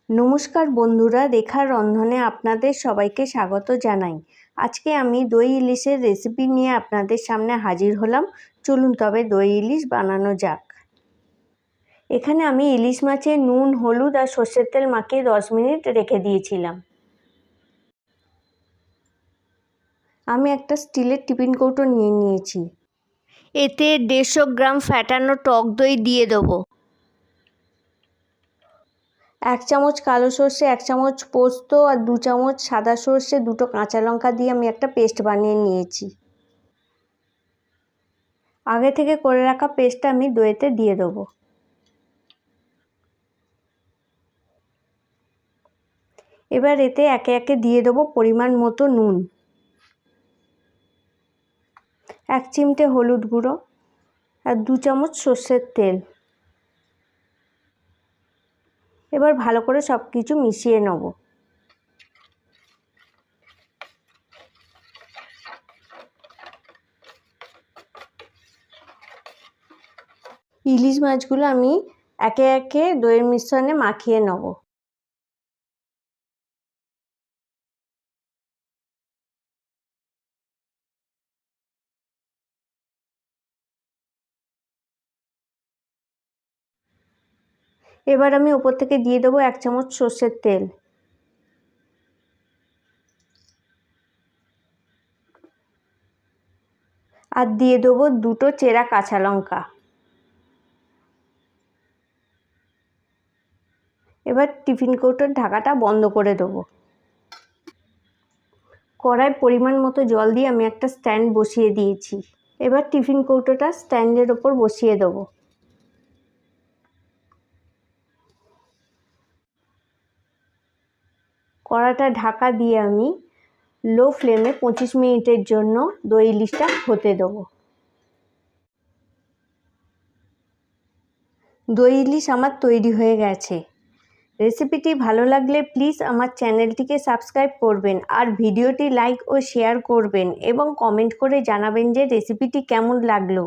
নমস্কার বন্ধুরা, রেখার রন্ধনে আপনাদের সবাইকে স্বাগত জানাই। আজকে আমি দই ইলিশের রেসিপি নিয়ে আপনাদের সামনে হাজির হলাম। চলুন তবে দই ইলিশ বানানো যাক। এখানে আমি ইলিশ মাছে নুন, হলুদ আর সর্ষের তেল মাখিয়ে 10 মিনিট রেখে দিয়েছিলাম। আমি একটা স্টিলের টিফিন কৌটো নিয়ে নিয়েছি। এতে 150 গ্রাম ফ্যাটানো টক দই দিয়ে দেবো। 1 চামচ কালো সর্ষে, 1 চামচ পোস্ত আর 2 চামচ সাদা সর্ষে, 2টো কাঁচা লঙ্কা দিয়ে আমি একটা পেস্ট বানিয়ে নিয়েছি। আগে থেকে করে রাখা পেস্টটা আমি দইতে দিয়ে দেবো। এবার এতে একে একে দিয়ে দেবো পরিমাণ মতো নুন, 1 চিমটে হলুদ গুঁড়ো আর 2 চামচ সর্ষের তেল। এবার ভালো করে সব কিছু মিশিয়ে নেব। ইলিশ মাছগুলো আমি একে একে দইয়ের মিশ্রণে মাখিয়ে নেব। এবার আমি উপর থেকে দিয়ে দেবো 1 চামচ সর্ষের তেল। আর দিয়ে দেবো 2টো চেরা কাঁচা লঙ্কা। এবার টিফিন কৌটোর ঢাকাটা বন্ধ করে দেবো। কড়াই পরিমাণ মতো জল দিয়ে আমি একটা স্ট্যান্ড বসিয়ে দিয়েছি। এবার টিফিন কৌটোটা স্ট্যান্ডের ওপর বসিয়ে দেবো। কড়াটা ঢাকা দিয়ে আমি লো ফ্লেমে 25 মিনিটের জন্য দই ইলিশটা হতে দেবো। দই ইলিশ আমার তৈরি হয়ে গেছে। রেসিপিটি ভালো লাগলে প্লিজ আমার চ্যানেলটিকে সাবস্ক্রাইব করবেন আর ভিডিওটি লাইক ও শেয়ার করবেন এবং কমেন্ট করে জানাবেন যে রেসিপিটি কেমন লাগলো।